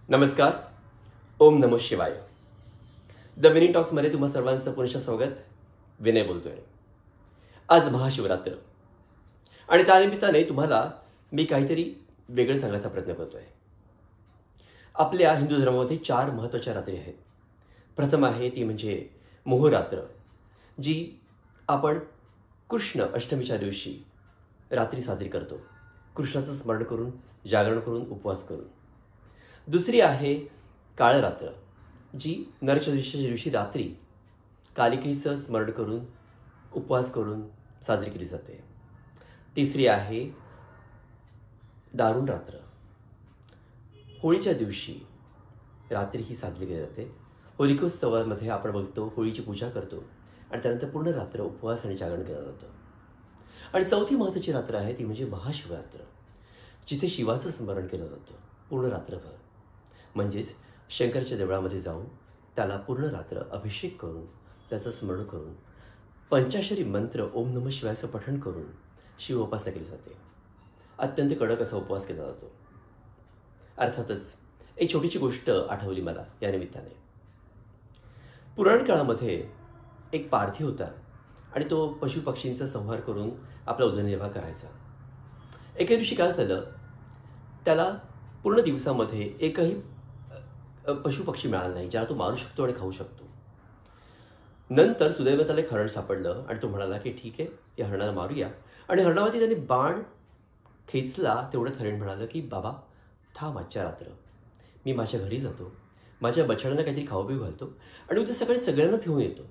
नमस्कार. ओम नमो शिवाय. The winning टॉक्समध्ये तुम्हा सर्वांचं पुनश्च स्वागत. विनय बोलतोय. आज महाशिवरात्र आणि त्यानिमित्ताने तुम्हाला मी काहीतरी वेगळं सांगायचा प्रयत्न करतोय. आपल्या हिंदू धर्मामध्ये 4 महत्त्वाच्या रात्री आहेत. प्रथम आहे ती म्हणजे मोहरात्र, जी आपण कृष्ण अष्टमीच्या दिवशी रात्री साजरी करतो, कृष्णाचं स्मरण करून, जागरण करून, उपवास करून. दुसरी आहे काळरात्र, जी नरचतुर्दशीच्या दिवशी रात्री कालिकेचं स्मरण करून, उपवास करून साजरी केली जाते. तिसरी आहे दारुण रात्र, होळीच्या दिवशी रात्री ही साजरी केली जाते. होलिकोत्सवामध्ये आपण बघतो, होळीची पूजा करतो आणि त्यानंतर पूर्ण रात्र उपवास आणि जागरण केलं जातं. आणि चौथी महत्त्वाची रात्र आहे ती म्हणजे महाशिवरात्र, जिथे शिवाचं स्मरण केलं जातं पूर्ण रात्रभर. म्हणजेच शंकराच्या देवळामध्ये जाऊन त्याला पूर्ण रात्र अभिषेक करून, त्याचं स्मरण करून, पंचाक्षरी मंत्र ओम नमः शिवायचं पठण करून शिव उपासना केली जाते. अत्यंत कडक असा उपवास केला जातो. अर्थातच एक छोटीशी गोष्ट आठवली मला या निमित्ताने. पुराण काळामध्ये एक पारधी होता आणि तो पशुपक्षींचा संहार करून आपला उदरनिर्वाह करायचा. एके दिवशी काय झालं, त्याला पूर्ण दिवसामध्ये एकही पशुपक्षी मिळाला नाही ज्याला तो मारू शकतो आणि खाऊ शकतो. नंतर सुदैवाने त्याला एक हरण सापडलं आणि तो म्हणाला की ठीक आहे, या हरणाला मारूया. आणि हरणावरती त्याने बाण खेचला. तेवढ्यात हरिण म्हणालं की बाबा थांब, आजच्या रात्र मी माझ्या घरी जातो, माझ्या बछड्यांना काहीतरी खाऊ पिऊ घालतो आणि उद्या सकाळी सगळ्यांनाच घेऊन येतो,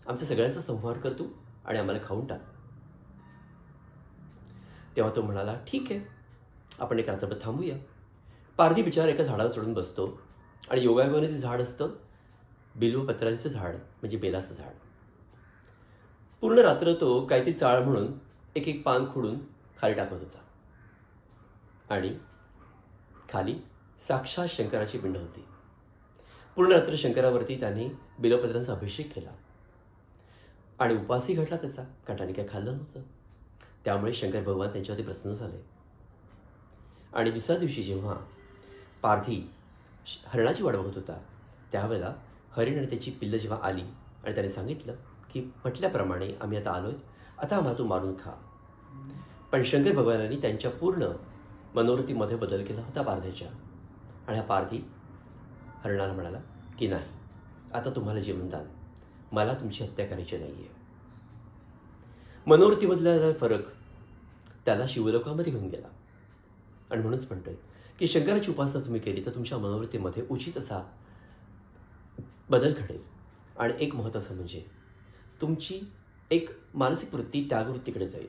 आमच्या सगळ्यांचा संहार करतो आणि आम्हाला खाऊन टाक. तेव्हा तो म्हणाला ठीक आहे, आपण एक रात्रभर थांबूया. पारधी बिचारा एका झाडावर चढून बसतो आणि योगायोगाने ते झाड असतं बिल्वपत्रांचं झाड, म्हणजे बेलाचं झाड. पूर्ण रात्र तो काहीतरी चाळ म्हणून एक एक पान खोडून खाली टाकत होता आणि खाली साक्षात शंकराची पिंड होती. पूर्ण रात्र शंकरावरती त्याने बिल्वपत्रांचा अभिषेक केला आणि उपवासही घडला त्याचा, कारण त्याने काही खाल्लं नव्हतं. त्यामुळे शंकर भगवान त्यांच्यावरती प्रसन्न झाले. आणि दुसऱ्या दिवशी जेव्हा पारधी हरणाची वाट बघत होता, त्यावेळेला हरिण आणि त्याची पिल्लं जेव्हा आली आणि त्याने सांगितलं की म्हटल्याप्रमाणे आम्ही आता आलोय, आता आम्हाला तू मारून खा. पण शंकर भगवानांनी त्यांच्या पूर्ण मनोवृत्तीमध्ये बदल केला होता पारध्याच्या. आणि हा पारधी हरणाला म्हणाला की नाही, आता तुम्हाला जीवनदान, मला तुमची हत्या करायची नाहीये. मनोवृत्तीमधला फरक त्याला शिवलोकामध्ये घेऊन गेला. आणि म्हणूनच म्हणतोय की शंकराची उपासना तुम्ही केली तर तुमच्या मनोवृत्तीमध्ये उचित असा बदल घडेल. आणि एक महत्त्वाचं म्हणजे तुमची एक मानसिक वृत्ती त्यागवृत्तीकडे जाईल,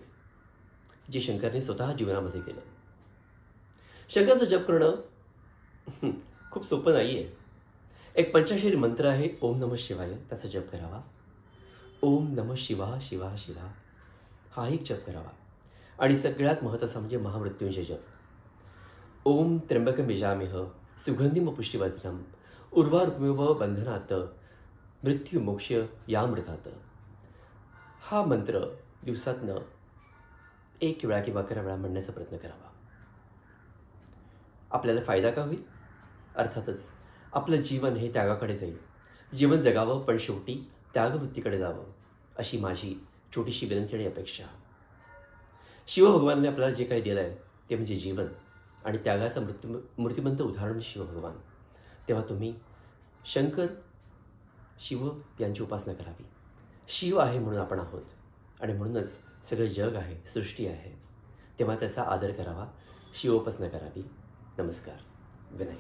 जे शंकरने स्वतः जीवनामध्ये केलं. शंकराचं जप करणं खूप सोपं नाहीये. एक पंचाक्षरी मंत्र आहे ओम नमः शिवाय, त्याचा जप करावा. ओम नमः शिवा शिवा शिवा हा एक जप करावा. आणि सगळ्यात महत्त्वाचा म्हणजे महामृत्युंजय जप. ओम त्र्यंबकं यजामहे सुगंधिं पुष्टिवर्धनम् उर्वारुकमिव बंधनात् मृत्यू मोक्ष यामृतात्. हा मंत्र दिवसातनं 1 वेळा किंवा 11 वेळा म्हणण्याचा प्रयत्न करावा. आपल्याला फायदा का होईल? अर्थातच आपलं जीवन हे त्यागाकडे जाईल. जीवन जगावं पण शेवटी त्यागवृत्तीकडे जावं, अशी माझी छोटीशी विनंती आणि अपेक्षा. शिवभगवानाने आपल्याला जे काही दिलं आहे ते म्हणजे जीवन आणि त्यागाचं मूर्तिमंत उदाहरण शिवभगवान. तेव्हा तुम्ही शंकर शिव यांची उपासना करावी. शिव आहे म्हणून आपण आहोत आणि म्हणूनच सगळं जग आहे, सृष्टी आहे. तेव्हा त्याचा आदर करावा, शिवोपासना करावी. नमस्कार. विनय.